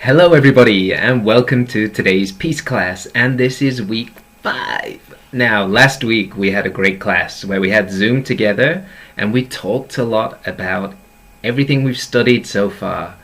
Hello everybody and welcome to today's Peace Class, and this is week 5. Now, last week we had a great class where we had Zoom together and we talked a lot about everything we've studied so far.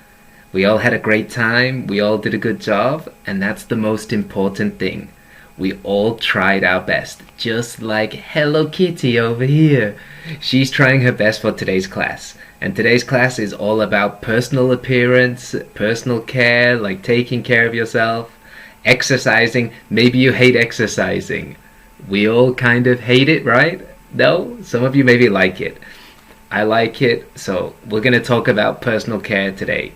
We all had a great time, we all did a good job, and that's the most important thing. We all tried our best, just like Hello Kitty over here. She's trying her best for today's class. And today's class is all about personal appearance, personal care, like taking care of yourself, exercising. Maybe you hate exercising. We all kind of hate it, right? No? Some of you maybe like it. I like it, so we're going to talk about personal care today.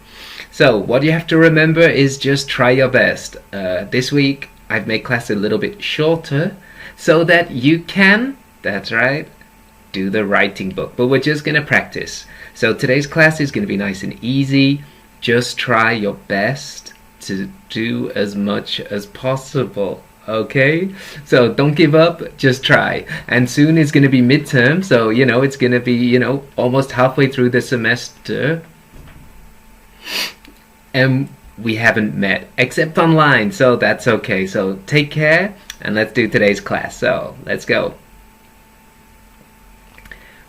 So what you have to remember is just try your best. This week I've made class a little bit shorter so that you can, that's right, do the writing book. But we're just going to practice. So today's class is going to be nice and easy. Just try your best to do as much as possible. Okay? So don't give up, just try. And soon it's going to be midterm, so it's going to be, almost halfway through the semester. And we haven't met, except online, so that's okay. So take care, and let's do today's class. So let's go.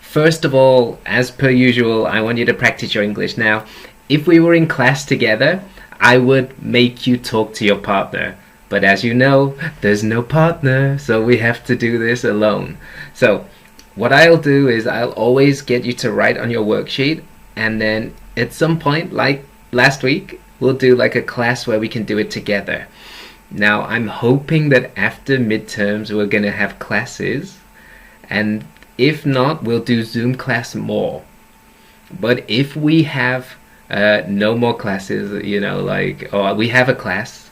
First of all, as per usual, I want you to practice your English. Now, if we were in class together, I would make you talk to your partner. But as you know, there's no partner, so we have to do this alone. So what I'll do is I'll always get you to write on your worksheet, and then at some point, like last week, we'll do like a class where we can do it together. Now, I'm hoping that after midterms, we're going to have classes, and if not, we'll do Zoom class more. But if we have no more classes, or we have a class,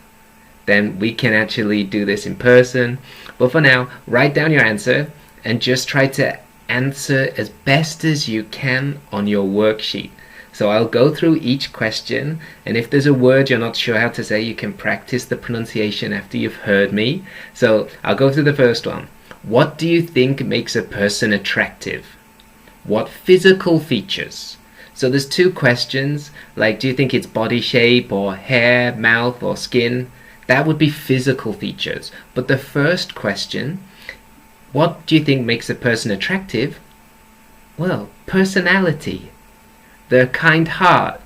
then we can actually do this in person. But for now, write down your answer and just try to answer as best as you can on your worksheet. So I'll go through each question, and if there's a word you're not sure how to say, you can practice the pronunciation after you've heard me. So I'll go through the first one. What do you think makes a person attractive? What physical features? So there's two questions, like do you think it's body shape or hair, mouth or skin? That would be physical features. But the first question, what do you think makes a person attractive? Well, personality, their kind heart,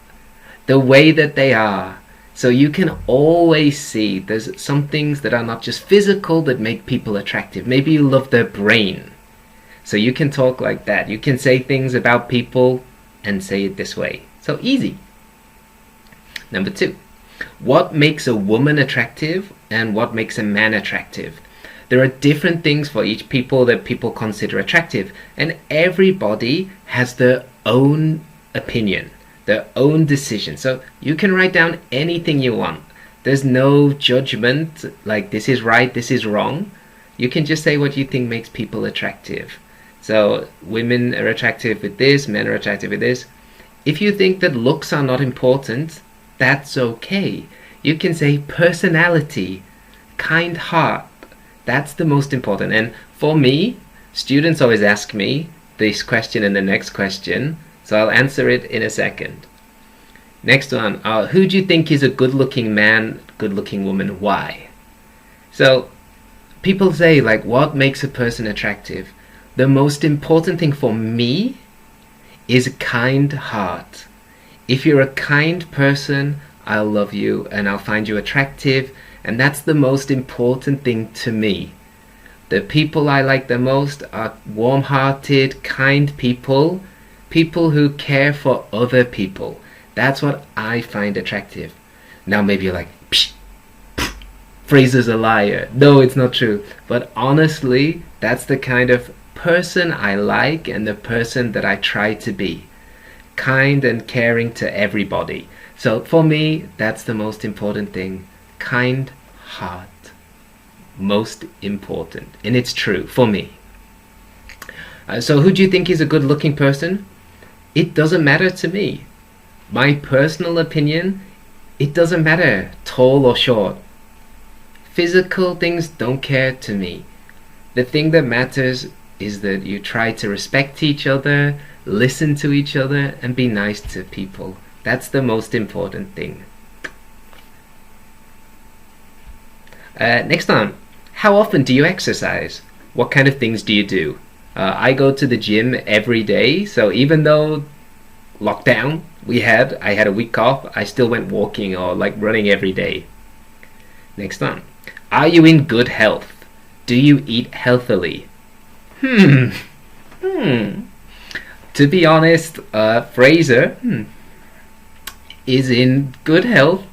the way that they are. So you can always see there's some things that are not just physical that make people attractive. Maybe you love their brain. So you can talk like that. You can say things about people and say it this way. So easy. Number 2. What makes a woman attractive and what makes a man attractive? There are different things for each people that people consider attractive. And everybody has their own opinion, their own decision. So you can write down anything you want. There's no judgment, like this is right, this is wrong. You can just say what you think makes people attractive. So women are attractive with this, men are attractive with this. If you think that looks are not important, that's okay. You can say personality, kind heart. That's the most important. And for me, students always ask me this question and the next question. So I'll answer it in a second. Next one, who do you think is a good-looking man, good-looking woman? Why? So people say, like, what makes a person attractive? The most important thing for me is a kind heart. If you're a kind person, I'll love you and I'll find you attractive, and that's the most important thing to me. The people I like the most are warm-hearted, kind people. People who care for other people. That's what I find attractive. Now maybe you're like, psh, psh, Fraser's a liar. No, it's not true. But honestly, that's the kind of person I like and the person that I try to be. Kind and caring to everybody. So for me, that's the most important thing. Kind heart. Most important. And it's true for me. So who do you think is a good-looking person? It doesn't matter to me. My personal opinion, it doesn't matter, tall or short. Physical things don't care to me. The thing that matters is that you try to respect each other, listen to each other, and be nice to people. That's the most important thing. Next one, how often do you exercise? What kind of things do you do? I go to the gym every day, so even though lockdown I had a week off, I still went walking or like running every day. Next one, are you in good health? Do you eat healthily? Hmm. To be honest, Fraser is in good health,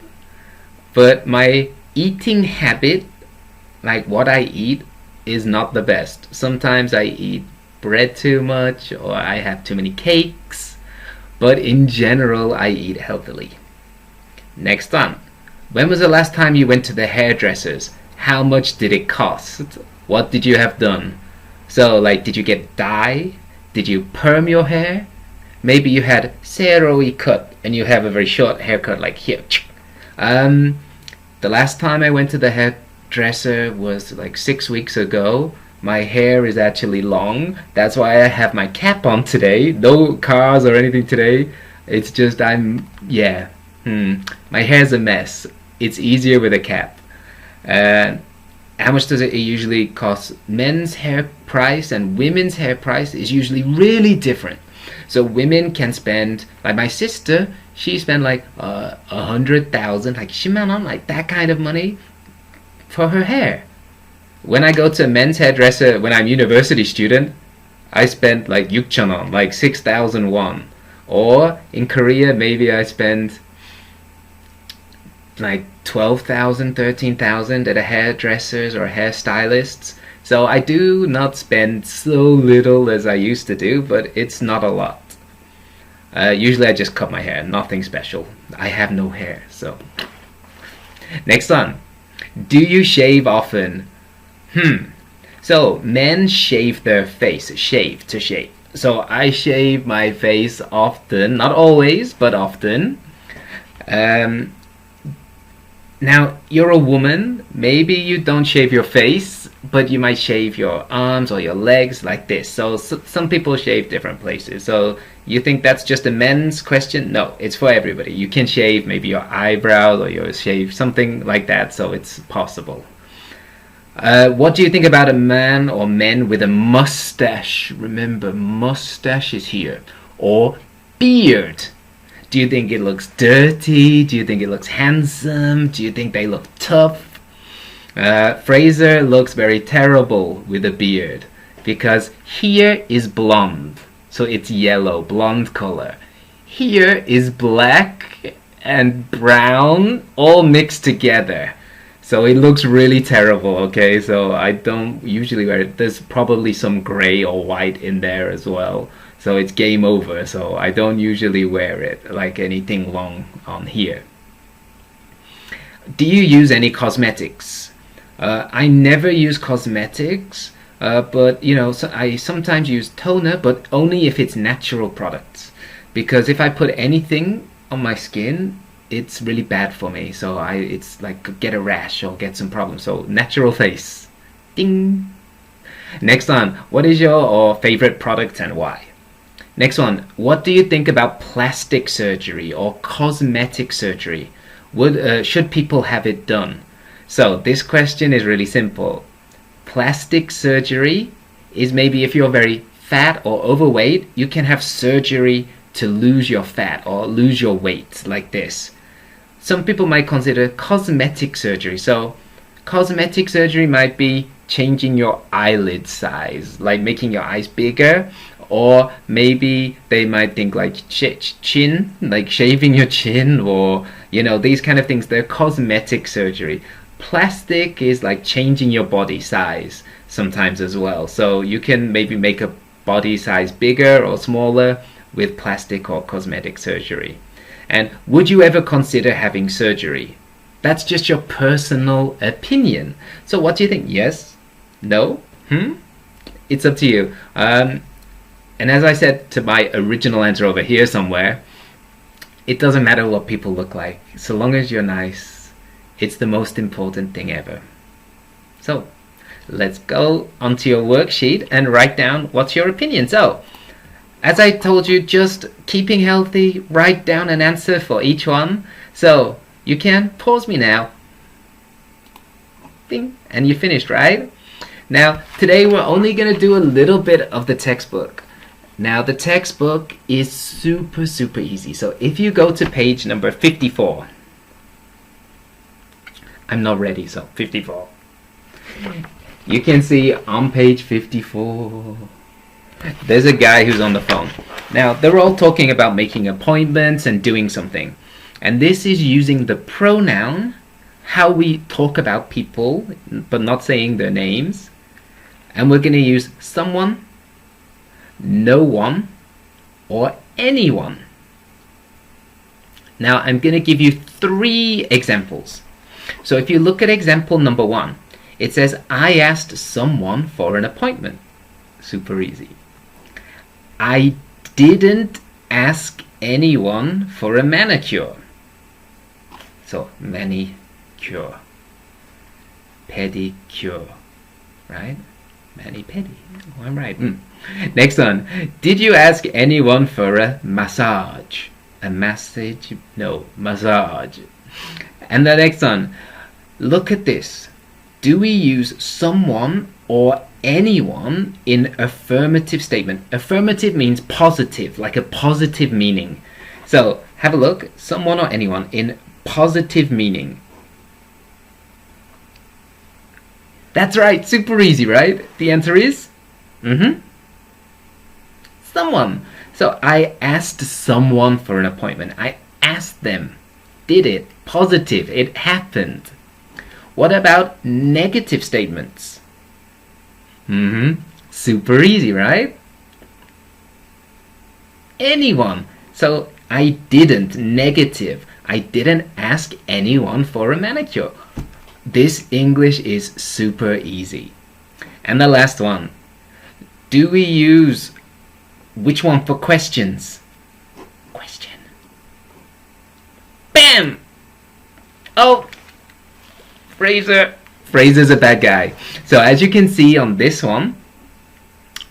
but my eating habit, like what I eat, is not the best. Sometimes I eat bread too much or I have too many cakes, but in general, I eat healthily. Next one. When was the last time you went to the hairdressers? How much did it cost? What did you have done? So, like, did you get dye? Did you perm your hair? Maybe you had seroy cut and you have a very short haircut like here. The last time I went to the hairdresser was like 6 weeks ago. My hair is actually long. That's why I have my cap on today. No cars or anything today. It's just my hair's a mess. It's easier with a cap. How much does it usually cost? Men's hair price and women's hair price is usually really different. So women can spend, like my sister, she spent like 100,000, like 10만 원, like that kind of money for her hair. When I go to a men's hairdresser when I'm a university student, I spent like 6천 원, like 6,000 won. Or in Korea, maybe I spend like 12,000, 13,000 at a hairdressers or hairstylists. So I do not spend so little as I used to do, but it's not a lot. Usually I just cut my hair, nothing special. I have no hair, so. Next one. Do you shave often? So men shave their face, shave. So I shave my face often, not always, but often. Now, you're a woman, maybe you don't shave your face, but you might shave your arms or your legs like this. So some people shave different places. So you think that's just a men's question? No, it's for everybody. You can shave maybe your eyebrows or you shave something like that, so it's possible. What do you think about a man or men with a mustache? Remember, mustache is here. Or beard. Do you think it looks dirty? Do you think it looks handsome? Do you think they look tough? Fraser looks very terrible with a beard because here is blonde, so it's yellow, blonde color. Here is black and brown all mixed together. So it looks really terrible, okay? So I don't usually wear it. There's probably some gray or white in there as well. So it's game over, so I don't usually wear it, like anything long on here. Do you use any cosmetics? I never use cosmetics, but you know, so I sometimes use toner, but only if it's natural products. Because if I put anything on my skin, it's really bad for me. So it's like get a rash or get some problems. So natural face. Ding! Next one, what is your favorite product and why? Next one, what do you think about plastic surgery or cosmetic surgery? Should people have it done? So this question is really simple. Plastic surgery is maybe if you're very fat or overweight, you can have surgery to lose your fat or lose your weight like this. Some people might consider cosmetic surgery. So cosmetic surgery might be changing your eyelid size, like making your eyes bigger. Or maybe they might think like chin, like shaving your chin, or you know, these kind of things. They're cosmetic surgery. Plastic is like changing your body size sometimes as well. So you can maybe make a body size bigger or smaller with plastic or cosmetic surgery. And would you ever consider having surgery? That's just your personal opinion. So what do you think? Yes? No? It's up to you. And as I said to my original answer over here somewhere, it doesn't matter what people look like. So long as you're nice, it's the most important thing ever. So, let's go onto your worksheet and write down what's your opinion. So, as I told you, just keeping healthy, write down an answer for each one. So, you can pause me now. ding, and you finished, right? Now, today we're only going to do a little bit of the textbook. Now, the textbook is super easy. So if you go to page number 54, I'm not ready, so 54. You can see on page 54, there's a guy who's on the phone. Now, they're all talking about making appointments and doing something. And this is using the pronoun, how we talk about people, but not saying their names. And we're going to use someone, no one, or anyone. Now, I'm going to give you 3 examples. So if you look at example number 1, it says, I asked someone for an appointment. Super easy. I didn't ask anyone for a manicure. So, manicure. Pedicure. Right? Mani-pedi. Oh, I'm right. Next one. Did you ask anyone for a massage? A massage? No, massage. And the next one. Look at this. Do we use someone or anyone in affirmative statement? Affirmative means positive, like a positive meaning. So, have a look. Someone or anyone in positive meaning. That's right, super easy, right? The answer is? Someone. So I asked someone for an appointment. I asked them. Did it. Positive. It happened. What about negative statements? Super easy, right? Anyone. So I didn't. Negative. I didn't ask anyone for a manicure. This English is super easy. And the last one. Do we use which one for questions? Question. Bam! Oh! Fraser. Fraser's a bad guy. So as you can see on this one,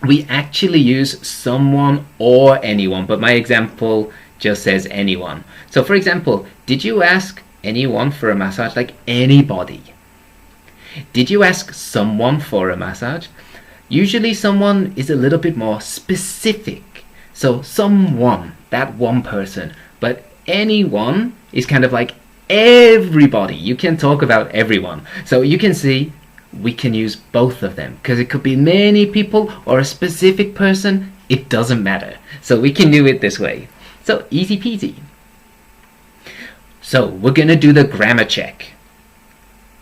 we actually use someone or anyone. But my example just says anyone. So for example, did you ask anyone for a massage? Like anybody. Did you ask someone for a massage? Usually someone is a little bit more specific. So someone, that one person. But anyone is kind of like everybody. You can talk about everyone. So you can see we can use both of them. Because it could be many people or a specific person. It doesn't matter. So we can do it this way. So easy peasy. So we're going to do the grammar check.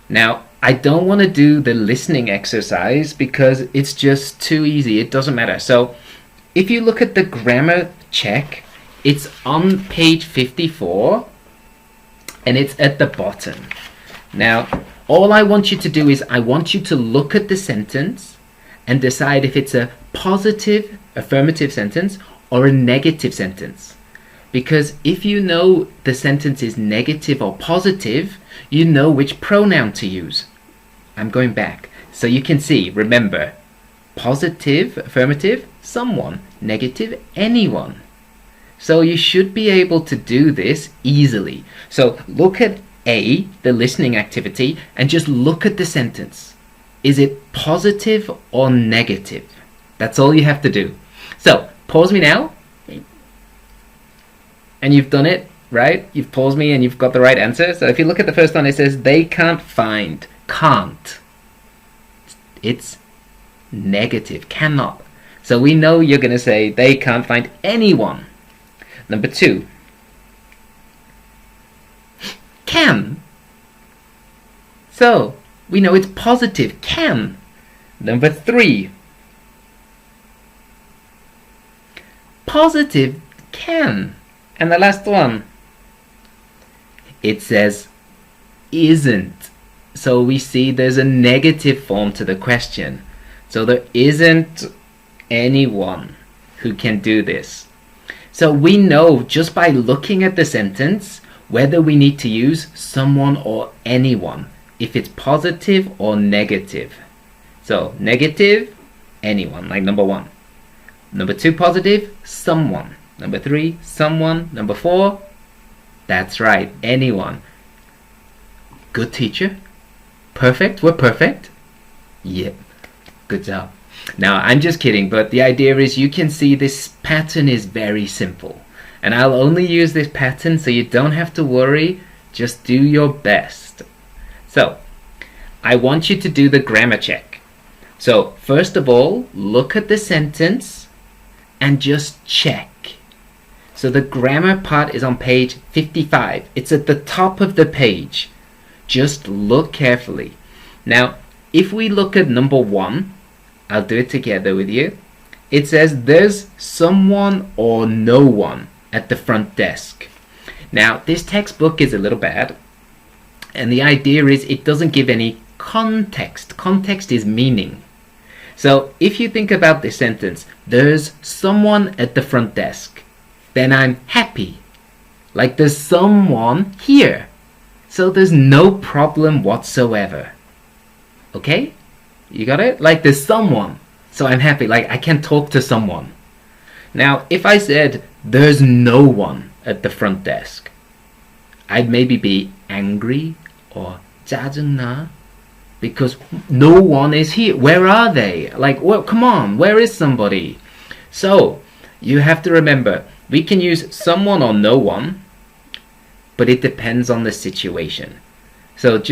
Now, I don't want to do the listening exercise because it's just too easy. It doesn't matter. So if you look at the grammar check, it's on page 54 and it's at the bottom. Now, all I want you to do is I want you to look at the sentence and decide if it's a positive affirmative sentence or a negative sentence. Because if you know the sentence is negative or positive, you know which pronoun to use. I'm going back. So you can see, remember, positive, affirmative, someone, negative, anyone. So you should be able to do this easily. So look at A, the listening activity, and just look at the sentence. Is it positive or negative? That's all you have to do. So pause me now. And you've done it, right? You've paused me and you've got the right answer. So if you look at the first one, it says they can't find. Can't. It's negative. Cannot. So we know you're going to say they can't find anyone. Number 2. Can. So we know it's positive. Can. Number 3. Positive. Can. And the last one, it says isn't. So we see there's a negative form to the question. So there isn't anyone who can do this. So we know just by looking at the sentence whether we need to use someone or anyone, if it's positive or negative. So negative, anyone, like number 1. Number 2, positive, someone. Number 3, someone. Number 4, that's right, anyone. Good teacher, Perfect? We're perfect? Yep. Good job. Now, I'm just kidding, but the idea is you can see this pattern is very simple. And I'll only use this pattern so you don't have to worry. Just do your best. So, I want you to do the grammar check. So, first of all, look at the sentence and just check. So the grammar part is on page 55. It's at the top of the page. Just look carefully. Now, if we look at number 1, I'll do it together with you. It says there's someone or no one at the front desk. Now, this textbook is a little bad. And the idea is it doesn't give any context. Context is meaning. So if you think about this sentence, there's someone at the front desk. Then I'm happy. Like there's someone here. So there's no problem whatsoever. Okay? You got it? Like there's someone. So I'm happy. Like I can talk to someone. Now, if I said there's no one at the front desk, I'd maybe be angry or 짜증나 because no one is here. Where are they? Like, well, come on. Where is somebody? So, you have to remember, we can use someone or no one, but it depends on the situation. So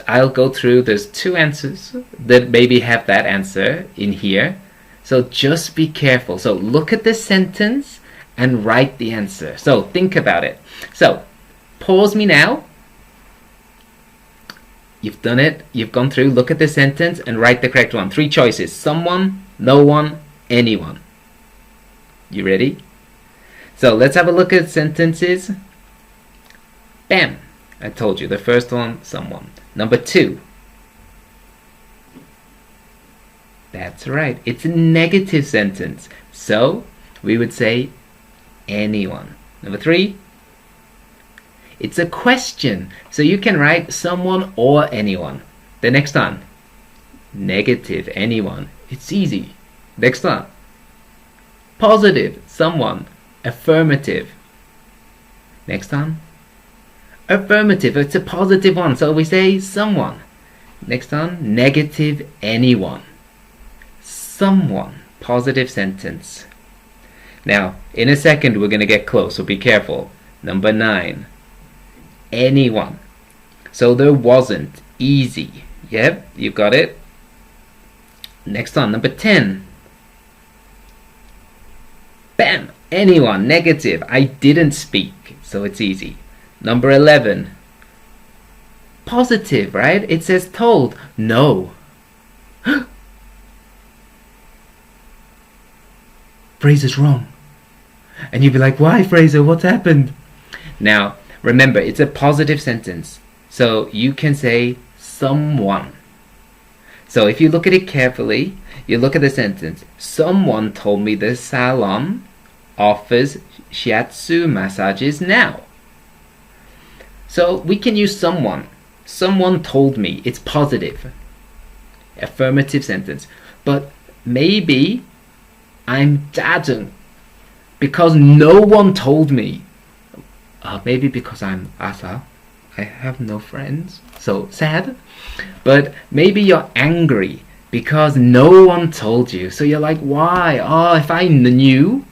I'll go through, there's 2 answers that maybe have that answer in here. So just be careful. So look at the sentence and write the answer. So think about it. So pause me now. You've done it. You've gone through, look at the sentence and write the correct one. 3 choices. Someone, no one, anyone. You ready? So let's have a look at sentences. Bam! I told you, the first one, someone. Number 2. That's right, it's a negative sentence. So we would say anyone. Number 3. It's a question. So you can write someone or anyone. The next one. Negative, anyone. It's easy. Next one. Positive, someone. Affirmative. Next one. Affirmative, it's a positive one, so we say someone. Next one, negative, anyone. Someone, positive sentence. Now, in a second we're going to get close, so be careful. Number 9, anyone. So there wasn't, easy. Yep, you got it. Next one, number 10. Bam! Anyone, negative. I didn't speak, so it's easy. Number 11. Positive, right? It says told. No. Fraser's wrong. And you'd be like, why, Fraser? What's happened? Now, remember, it's a positive sentence. So you can say someone. So if you look at it carefully, you look at the sentence. Someone told me the salon offers shiatsu massages now. So we can use someone. Someone told me. It's positive. Affirmative sentence. But maybe I'm 짜증 because no one told me. Maybe because I'm asa. I have no friends. So sad. But maybe you're angry because no one told you. So you're like, why? Oh, if I knew,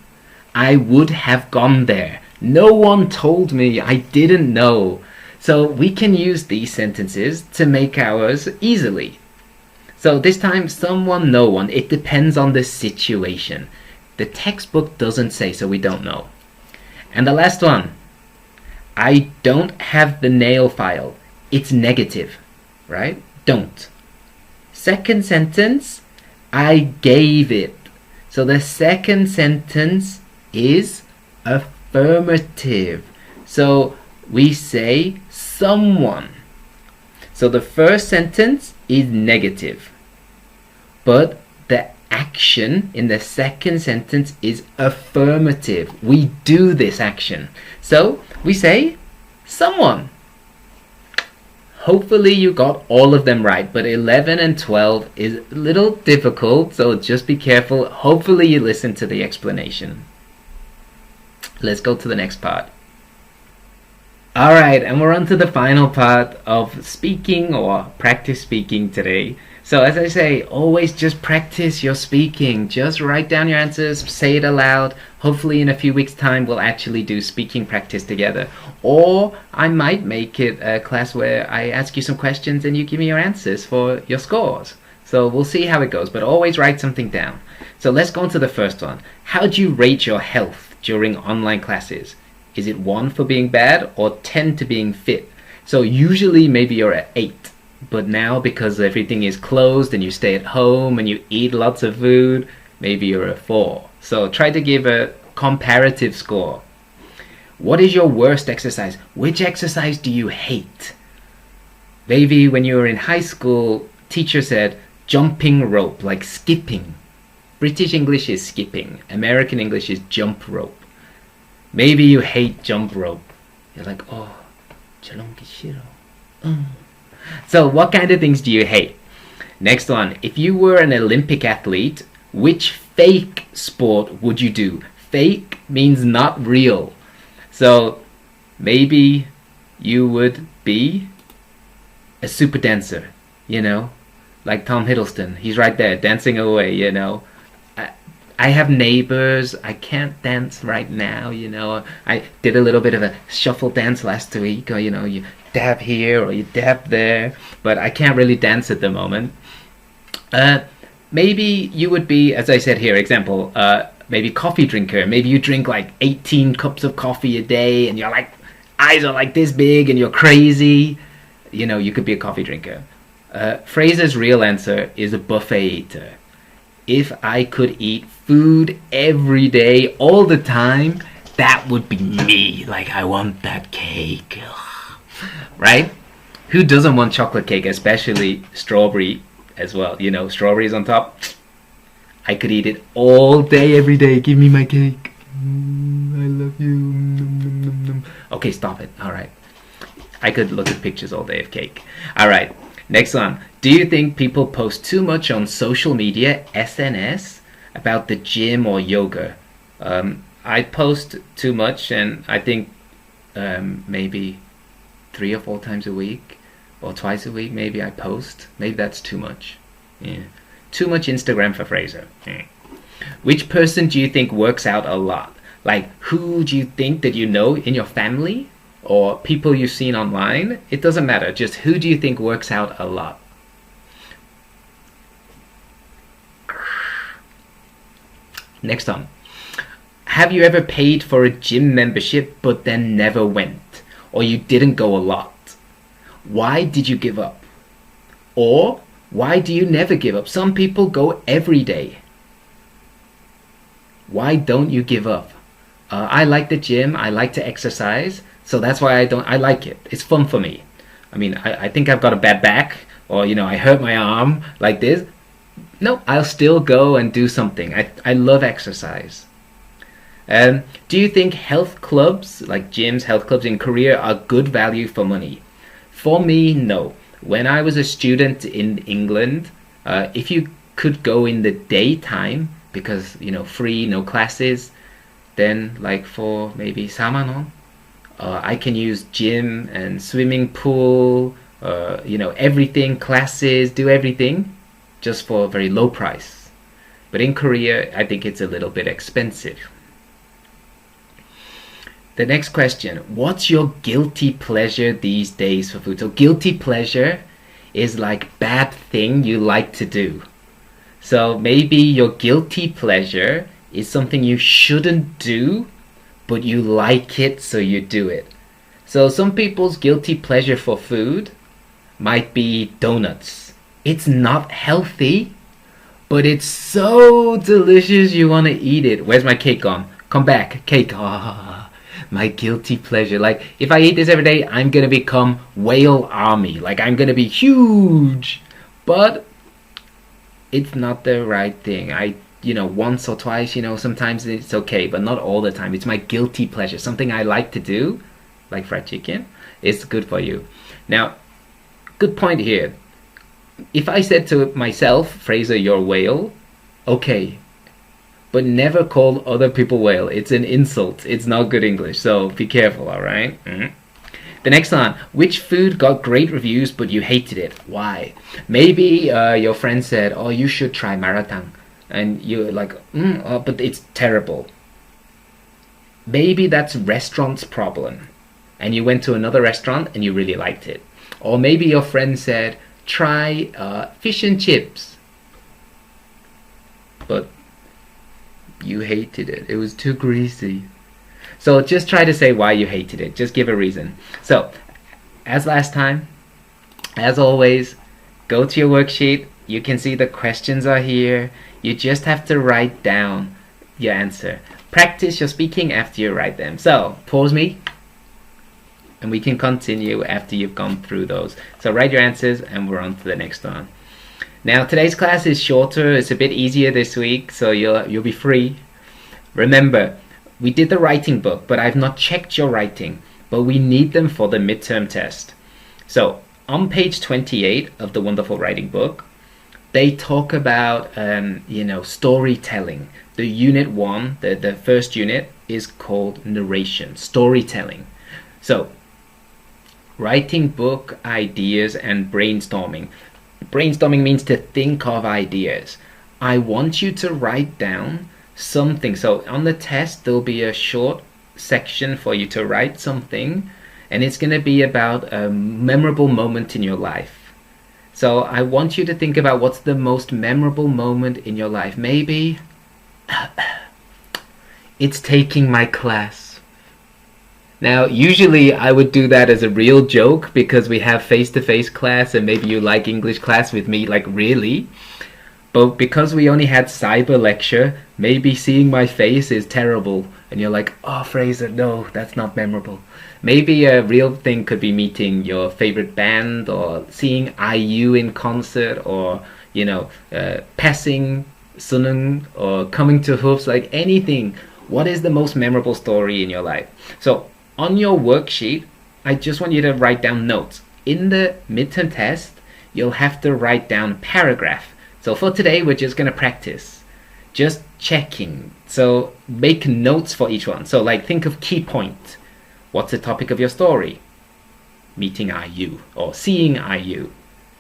I would have gone there. No one told me. I didn't know. So we can use these sentences to make ours easily. So this time, someone, no one. It depends on the situation. The textbook doesn't say, so we don't know. And the last one. I don't have the nail file. It's negative, right? Don't. Second sentence, I gave it. So the second sentence is affirmative. So we say someone. So the first sentence is negative. But the action in the second sentence is affirmative. We do this action. So we say someone. Hopefully you got all of them right, but 11 and 12 is a little difficult, so just be careful. Hopefully you listen to the explanation. Let's go to the next part. Alright, and we're on to the final part of speaking or practice speaking today. So, as I say, always just practice your speaking. Just write down your answers, say it aloud. Hopefully, in a few weeks' time, we'll actually do speaking practice together. Or I might make it a class where I ask you some questions and you give me your answers for your scores. So, we'll see how it goes, but always write something down. So, let's go on to the first one. How do you rate your health during online classes? Is it 1 for being bad or 10 to being fit? So, usually, maybe you're at 8. But now, because everything is closed and you stay at home and you eat lots of food, maybe you're a 4. So try to give a comparative score. What is your worst exercise? Which exercise do you hate? Maybe when you were in high school, teacher said jumping rope, like skipping. British English is skipping. American English is jump rope. Maybe you hate jump rope. You're like, oh, 저런 게 싫어. So what kind of things do you hate? Next one. If you were an Olympic athlete, which fake sport would you do? Fake means not real. So maybe you would be a super dancer, you know, like Tom Hiddleston. He's right there dancing away, you know. I have neighbors. I can't dance right now, you know. I did a little bit of a shuffle dance last week, or, you know, you dab here or you dab there, but I can't really dance at the moment. Maybe you would be, as I said here, example, maybe coffee drinker. Maybe you drink like 18 cups of coffee a day and you're like, eyes are like this big and you're crazy. You know, you could be a coffee drinker. Fraser's real answer is a buffet eater. If I could eat food every day, all the time, that would be me. Like, I want that cake. Right? Who doesn't want chocolate cake, especially strawberry as well? You know, strawberries on top. I could eat it all day, every day. Give me my cake. I love you. Okay, stop it. All right. I could look at pictures all day of cake. All right. Next one. Do you think people post too much on social media, SNS, about the gym or yoga? I post too much, and I think maybe 3 or 4 times a week or twice a week maybe I post. Maybe that's too much. Yeah. Too much Instagram for Fraser. Yeah. Which person do you think works out a lot? Like, who do you think that you know in your family or people you've seen online? It doesn't matter. Just who do you think works out a lot? Next one. Have you ever paid for a gym membership but then never went? Or you didn't go a lot? Why did you give up? Or why do you never give up? Some people go every day. Why don't you give up? I like the gym. I like to exercise. So that's why I like it. It's fun for me. I mean, I think I've got a bad back, or, you know, I hurt my arm like this. No, I'll still go and do something. I love exercise. Do you think health clubs, like gyms, health clubs in Korea, are good value for money? For me, no. When I was a student in England, if you could go in the daytime, because, you know, free, no classes, then like for maybe 4만 원, I can use gym and swimming pool, you know, everything, classes, do everything, just for a very low price. But in Korea, I think it's a little bit expensive. The next question, what's your guilty pleasure these days for food? So guilty pleasure is like bad thing you like to do. So maybe your guilty pleasure is something you shouldn't do, but you like it, so you do it. So some people's guilty pleasure for food might be donuts. It's not healthy, but it's so delicious you want to eat it. Where's my cake gone? Come back, cake. Ah, my guilty pleasure. Like, if I eat this every day, I'm going to become whale army. Like, I'm going to be huge. But it's not the right thing. You know, once or twice, you know, sometimes it's okay, but not all the time. It's my guilty pleasure. Something I like to do, like fried chicken, it's good for you. Now, good point here. If I said to myself, Fraser, you're whale, okay, but never call other people whale. It's an insult. It's not good English, so be careful, all right? The next one, which food got great reviews but you hated it? Why? Maybe your friend said, oh, you should try maratang. And you're like, but it's terrible. Maybe that's restaurant's problem. And you went to another restaurant and you really liked it. Or maybe your friend said, try fish and chips. But you hated it. It was too greasy. So just try to say why you hated it. Just give a reason. So, as last time, as always, go to your worksheet. You can see the questions are here. You just have to write down your answer. Practice your speaking after you write them. So, pause me, and we can continue after you've gone through those. So write your answers, and we're on to the next one. Now, today's class is shorter. It's a bit easier this week, so you'll be free. Remember, we did the writing book, but I've not checked your writing. But we need them for the midterm test. So, on page 28 of the wonderful writing book, they talk about, storytelling. The unit 1, the first unit, is called narration, storytelling. So, writing book ideas and brainstorming. Brainstorming means to think of ideas. I want you to write down something. So on the test, there'll be a short section for you to write something, and it's going to be about a memorable moment in your life. So I want you to think about what's the most memorable moment in your life. Maybe it's taking my class. Now, usually I would do that as a real joke because we have face-to-face class and maybe you like English class with me, like really. But because we only had cyber lecture, maybe seeing my face is terrible. And you're like, oh, Fraser, no, that's not memorable. Maybe a real thing could be meeting your favorite band or seeing IU in concert or, passing Sunung or coming to HUFS, like anything. What is the most memorable story in your life? So on your worksheet, I just want you to write down notes. In the midterm test, you'll have to write down a paragraph. So for today, we're just going to practice. Just checking. So make notes for each one. So like think of key point. What's the topic of your story? Meeting IU or seeing IU.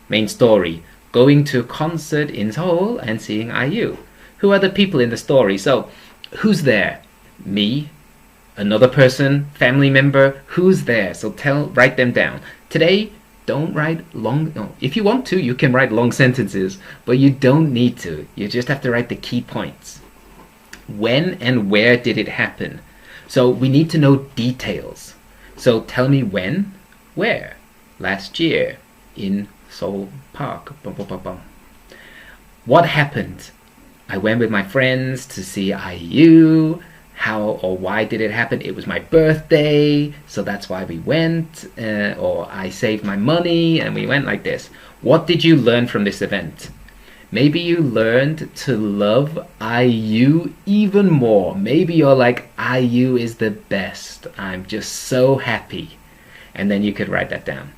Main story. Going to a concert in Seoul and seeing IU. Who are the people in the story? So who's there? Me, another person, family member. Who's there? So write them down. Today, don't write long. No, if you want to, you can write long sentences, but you don't need to. You just have to write the key points. When and where did it happen? So we need to know details. So tell me when, where. Last year in Seoul Park. Bum, bum, bum, bum. What happened? I went with my friends to see IU. How or why did it happen? It was my birthday, so that's why we went. Or I saved my money and we went like this. What did you learn from this event? Maybe you learned to love IU even more. Maybe you're like, IU is the best. I'm just so happy. And then you could write that down.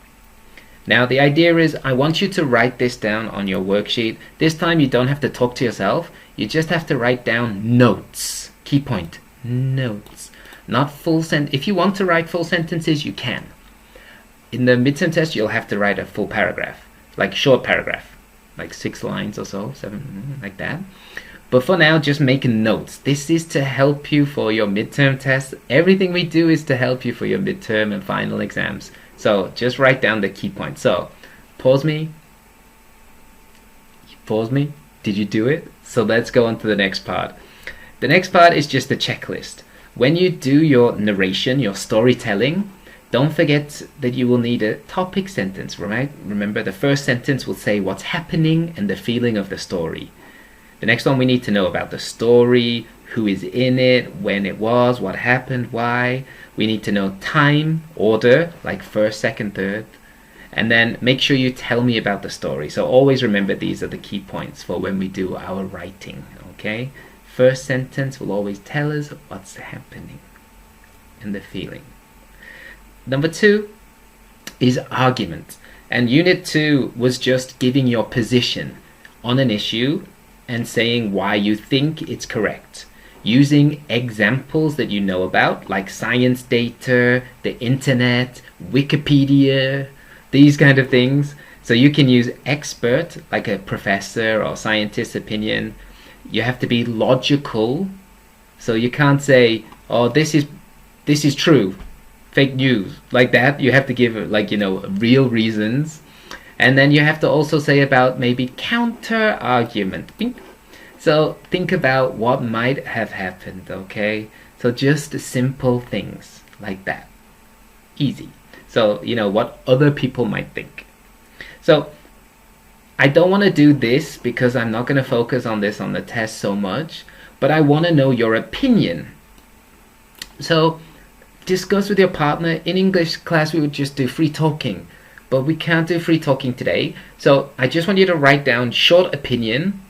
Now the idea is I want you to write this down on your worksheet. This time you don't have to talk to yourself. You just have to write down notes. Key point. Notes. Not full if you want to write full sentences, you can. In the midterm test, you'll have to write a full paragraph. Like short paragraph. Like 6 lines or so, 7, like that. But for now, just make notes. This is to help you for your midterm test. Everything we do is to help you for your midterm and final exams. So just write down the key points. So pause me. Pause me. Did you do it? So let's go on to the next part. The next part is just a checklist. When you do your narration, your storytelling, don't forget that you will need a topic sentence, right? Remember, the first sentence will say what's happening and the feeling of the story. The next one, we need to know about the story, who is in it, when it was, what happened, why. We need to know time, order, like first, second, third. And then make sure you tell me about the story. So always remember these are the key points for when we do our writing, okay? First sentence will always tell us what's happening and the feeling. Number 2 is argument. And unit 2 was just giving your position on an issue and saying why you think it's correct. using examples that you know about, like science data, the internet, Wikipedia, these kind of things. So you can use expert, like a professor or scientist's opinion. You have to be logical. So you can't say, oh, this is true, fake news, like that. You have to give, like, real reasons. And then you have to also say about maybe counter argument. So think about what might have happened, okay? So just simple things like that. Easy. So, what other people might think. So I don't want to do this because I'm not going to focus on this on the test so much, but I want to know your opinion. So discuss with your partner. In English class, we would just do free talking, but we can't do free talking today. So I just want you to write down short opinion,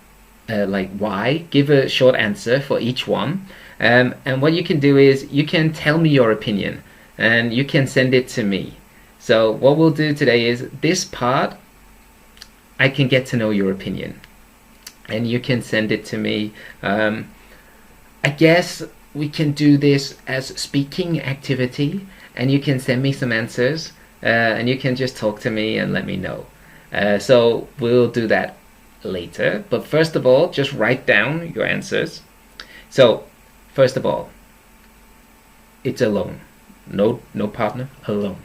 like why, give a short answer for each one. And what you can do is you can tell me your opinion and you can send it to me. So what we'll do today is this part, I can get to know your opinion and you can send it to me. I guess we can do this as speaking activity and you can send me some answers and you can just talk to me and let me know. So we'll do that later, but first of all, just write down your answers. So first of all, it's alone. No partner, alone.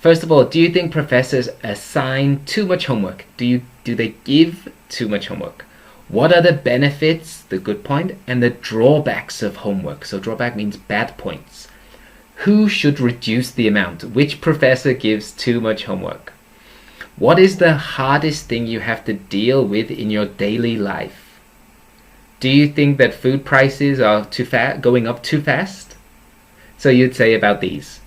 First of all, do you think professors assign too much homework? Do they give too much homework? What are the benefits, the good point, and the drawbacks of homework? So drawback means bad points. Who should reduce the amount? Which professor gives too much homework? What is the hardest thing you have to deal with in your daily life? Do you think that food prices are going up too fast? So you'd say about these.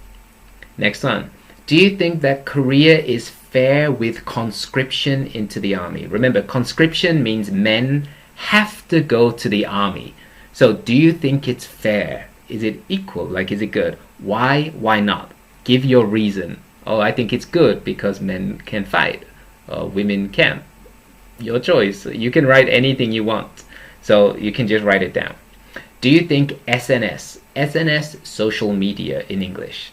Next one. Do you think that Korea is fair with conscription into the army? Remember, conscription means men have to go to the army. So do you think it's fair? Is it equal? Like, is it good? Why? Why not? Give your reason. Oh, I think it's good because men can fight. Women can't. Your choice. You can write anything you want. So you can just write it down. Do you think SNS, social media in English,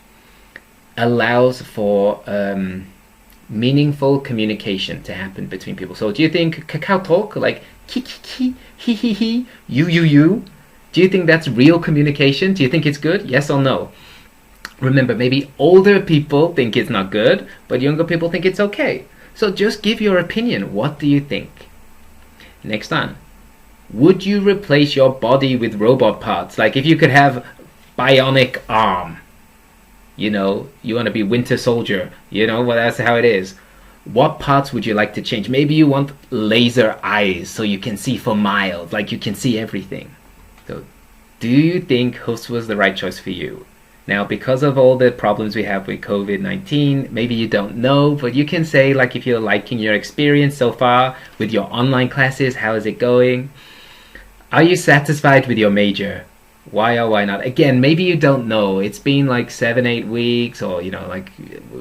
allows for meaningful communication to happen between people? So do you think Kakao Talk, like ki, he, you, do you think that's real communication? Do you think it's good? Yes or no? Remember, maybe older people think it's not good, but younger people think it's okay. So just give your opinion. What do you think? Next one. Would you replace your body with robot parts? Like if you could have bionic arm, you want to be Winter Soldier, well, that's how it is. What parts would you like to change? Maybe you want laser eyes so you can see for miles, like you can see everything. So do you think HUFS was the right choice for you? Now, because of all the problems we have with COVID-19, maybe you don't know, but you can say, like, if you're liking your experience so far with your online classes, how is it going? Are you satisfied with your major? Why or why not? Again, maybe you don't know. It's been like 7-8 weeks, or like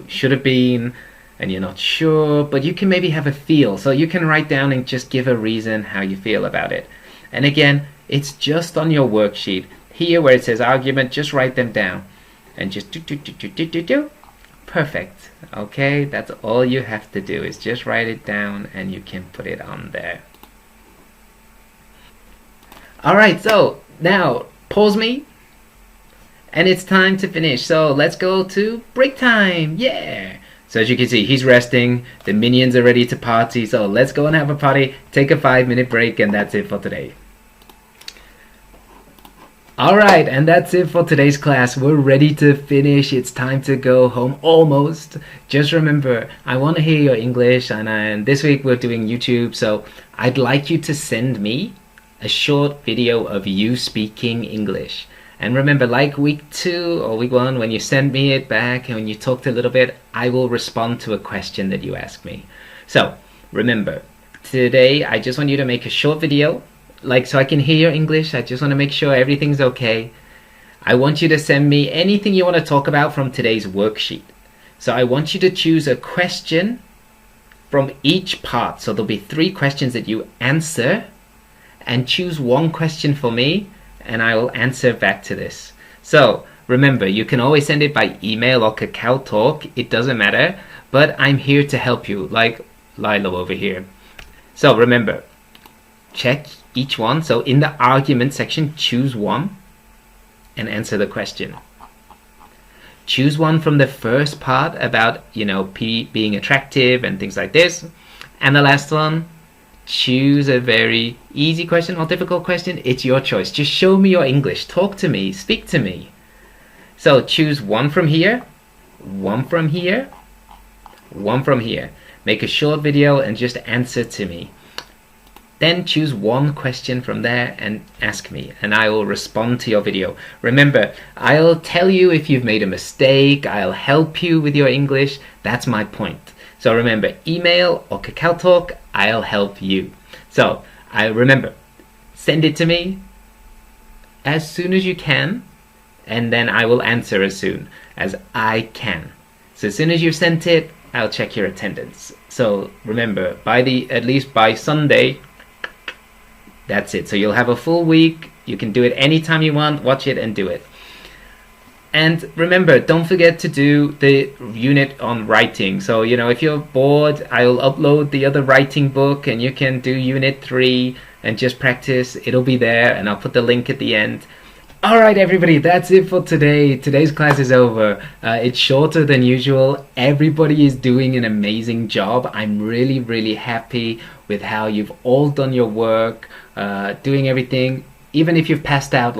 should have been, and you're not sure, but you can maybe have a feel. So you can write down and just give a reason how you feel about it. And again, it's just on your worksheet. Here where it says argument, just write them down. And just do. Perfect. Okay, that's all you have to do is just write it down and you can put it on there. Alright, so now pause me. And it's time to finish. So let's go to break time. Yeah. So as you can see, he's resting. The minions are ready to party. So let's go and have a party. Take a 5-minute break and that's it for today. Alright, and that's it for today's class. We're ready to finish. It's time to go home, almost. Just remember, I want to hear your English, and this week we're doing YouTube, so I'd like you to send me a short video of you speaking English. And remember, like week 2 or week 1, when you send me it back and when you talked a little bit, I will respond to a question that you ask me. So, remember, today I just want you to make a short video, so I can hear your English. I just want to make sure everything's okay. I want you to send me anything you want to talk about from today's worksheet. So I want you to choose a question from each part. So there'll be 3 questions that you answer, and choose one question for me, and I will answer back to this. So remember, you can always send it by email or Kakao Talk. It doesn't matter, but I'm here to help you, like Lilo over here. So remember, check each one. So in the argument section, choose one and answer the question. Choose one from the first part about, P being attractive and things like this. And the last one, choose a very easy question or difficult question. It's your choice. Just show me your English. Talk to me. Speak to me. So choose one from here, one from here, one from here. Make a short video and just answer to me. Then choose one question from there and ask me, and I will respond to your video. Remember, I'll tell you if you've made a mistake. I'll help you with your English. That's my point. So remember, email or Kakao Talk, I'll help you. So remember, send it to me as soon as you can, and then I will answer as soon as I can. So as soon as you've sent it, I'll check your attendance. So remember, at least by Sunday, that's it. So you'll have a full week. You can do it anytime you want. Watch it and do it. And remember, don't forget to do the unit on writing. So, if you're bored, I'll upload the other writing book and you can do unit 3 and just practice. It'll be there and I'll put the link at the end. Alright everybody, that's it for today. Today's class is over. It's shorter than usual. Everybody is doing an amazing job. I'm really, really happy with how you've all done your work, doing everything. Even if you've passed out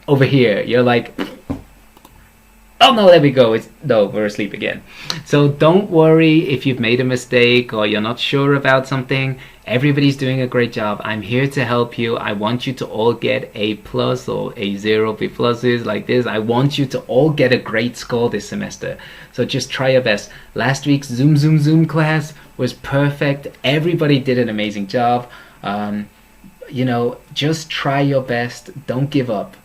over here, you're like, oh no, there we go. We're asleep again. So don't worry if you've made a mistake or you're not sure about something. Everybody's doing a great job. I'm here to help you. I want you to all get A+ or A0, B+s like this. I want you to all get a great score this semester. So just try your best. Last week's Zoom class was perfect. Everybody did an amazing job. Just try your best. Don't give up.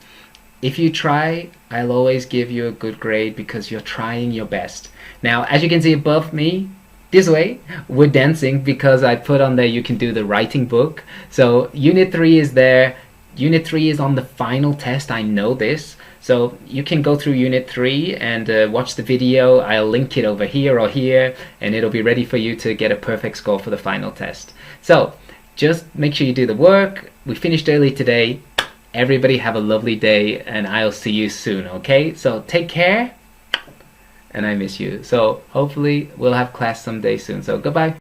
If you try, I'll always give you a good grade because you're trying your best. Now, as you can see above me, this way, we're dancing because I put on there you can do the writing book. So Unit 3 is there. Unit 3 is on the final test, I know this. So you can go through Unit 3 and watch the video. I'll link it over here or here and it'll be ready for you to get a perfect score for the final test. So just make sure you do the work. We finished early today. Everybody have a lovely day and I'll see you soon, okay? So take care. And I miss you. So hopefully we'll have class someday soon. So goodbye.